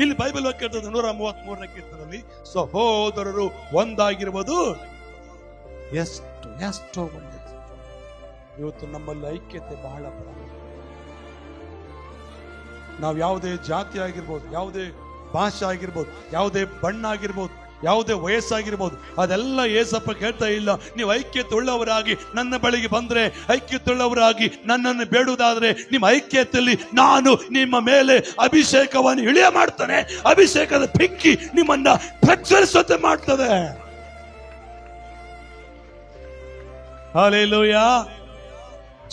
ಇಲ್ಲಿ ಬೈಬಲ್ ವಾಕ್ಯ 133ನೇ ಕೀರ್ತನೆಯಲ್ಲಿ ಸಹೋದರರು ಒಂದಾಗಿರುವುದು ಎಷ್ಟೋ ಒಳ್ಳೆಯದು. ಇವತ್ತು ನಮ್ಮಲ್ಲಿ ಐಕ್ಯತೆ ಬಹಳ ಪ್ರಾಮುಖ್ಯ. ನಾವು ಯಾವುದೇ ಜಾತಿ ಆಗಿರ್ಬೋದು, ಯಾವುದೇ ಭಾಷೆ ಆಗಿರ್ಬೋದು, ಯಾವುದೇ ಬಣ್ಣ ಆಗಿರ್ಬೋದು, ಯಾವುದೇ ವಯಸ್ಸಾಗಿರ್ಬೋದು, ಅದೆಲ್ಲ ಏಸಪ್ಪ ಕೇಳ್ತಾ ಇಲ್ಲ. ನೀವು ಐಕ್ಯತೆ ಉಳ್ಳವರಾಗಿ ನನ್ನ ಬಳಿಗೆ ಬಂದ್ರೆ, ಐಕ್ಯತೆ ಉಳ್ಳವರಾಗಿ ನನ್ನನ್ನು ಬೇಡುವುದಾದ್ರೆ, ನಿಮ್ಮ ಐಕ್ಯತೆಯಲ್ಲಿ ನಾನು ನಿಮ್ಮ ಮೇಲೆ ಅಭಿಷೇಕವನ್ನು ಇಳಿಯ ಮಾಡ್ತಾನೆ. ಅಭಿಷೇಕದ ಬೆಂಕಿ ನಿಮ್ಮನ್ನ ಪ್ರಜ್ವಲಿಸುವಂತೆ ಮಾಡ್ತದೆ. ಹಲ್ಲೆಲೂಯಾ,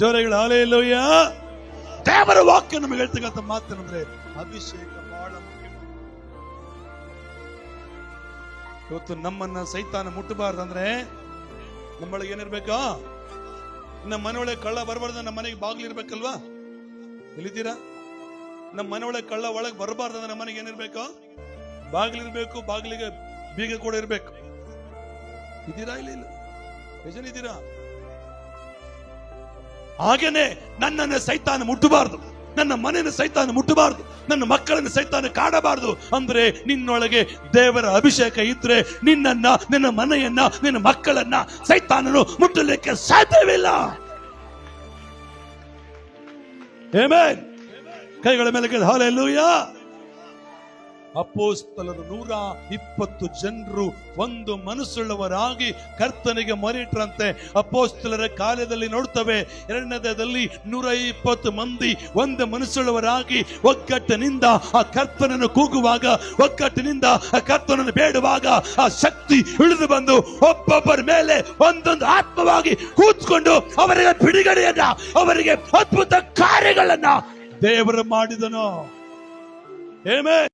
ಜೋರಗಳು ಹಲ್ಲೆಲೂಯಾ. ದೇವರ ವಾಕ್ಯ ನಮಗೆ ಹೇಳ್ತಕ್ಕಂಥ ಮಾತೇನಂದ್ರೆ ಅಭಿಷೇಕ ಬಹಳ ಮುಖ್ಯ. ಇವತ್ತು ನಮ್ಮನ್ನ ಸೈತಾನ ಮುಟ್ಟಬಾರ್ದಂದ್ರೆ ನಮ್ಮೊಳಗೆ ಏನಿರ್ಬೇಕಾ? ನಮ್ಮ ಮನೆಯೊಳಗೆ ಕಳ್ಳ ಬರಬಾರ್ದು, ನಮ್ಮ ಮನೆಗೆ ಬಾಗಿಲಿರ್ಬೇಕಲ್ವಾ? ಎಲ್ಲಿದ್ದೀರಾ? ನಮ್ಮ ಮನೆಯೊಳಗೆ ಕಳ್ಳ ಒಳಗೆ ಬರಬಾರ್ದಂದ್ರೆ ನಮ್ಮ ಮನೆಗೆ ಏನಿರ್ಬೇಕು? ಬಾಗಿಲಿರ್ಬೇಕು, ಬಾಗಿಲಿಗೆ ಬೀಗ ಕೂಡ ಇರ್ಬೇಕು. ಇದ್ದೀರಾ? ಇಲ್ಲ ಇದ್ದೀರಾ? ಹಾಗೇನೆ ನನ್ನನ್ನು ಸೈತಾನ ಮುಟ್ಟಬಾರ್ದು, ನನ್ನ ಮನೆಯನ್ನು ಸೈತಾನ ಮುಟ್ಟಬಾರ್ದು, ನನ್ನ ಮಕ್ಕಳನ್ನು ಸೈತಾನ ಕಾಡಬಾರ್ದು ಅಂದ್ರೆ ನಿನ್ನೊಳಗೆ ದೇವರ ಅಭಿಷೇಕ ಇದ್ರೆ ನಿನ್ನನ್ನ, ನಿನ್ನ ಮನೆಯನ್ನ, ನಿನ್ನ ಮಕ್ಕಳನ್ನ ಸೈತಾನನು ಮುಟ್ಟಲಿಕ್ಕೆ ಸಾಧ್ಯವಿಲ್ಲ. ಆಮೆನ್. ಕೈಗಳ ಮೇಲೆ ಹಲ್ಲೆಲೂಯಾ. ಅಪೊಸ್ತಲರು 120 ಜನರು ಒಂದು ಮನಸ್ಸುಳ್ಳವರಾಗಿ ಕರ್ತನಿಗೆ ಮೊರೆಯಿಟ್ರಂತೆ. ಅಪೊಸ್ತಲರ ಕಾಲದಲ್ಲಿ ನೋಡ್ತವೆ, 2ನೇದಲ್ಲಿ 120 ಮಂದಿ ಒಂದು ಮನಸ್ಸುಳ್ಳವರಾಗಿ ಒಗ್ಗಟ್ಟಿನಿಂದ ಆ ಕರ್ತನನ್ನು ಕೂಗುವಾಗ, ಒಗ್ಗಟ್ಟಿನಿಂದ ಆ ಕರ್ತನನ್ನು ಬೇಡುವಾಗ ಆ ಶಕ್ತಿ ಇಳಿದು ಬಂದು ಒಬ್ಬೊಬ್ಬರ ಮೇಲೆ ಒಂದೊಂದು ಆತ್ಮವಾಗಿ ಕೂತ್ಕೊಂಡು ಅವರಿಗೆ ಬಿಡುಗಡೆಯನ್ನ, ಅವರಿಗೆ ಅದ್ಭುತ ಕಾರ್ಯಗಳನ್ನ ದೇವರು ಮಾಡಿದನು. ಆಮೆನ್.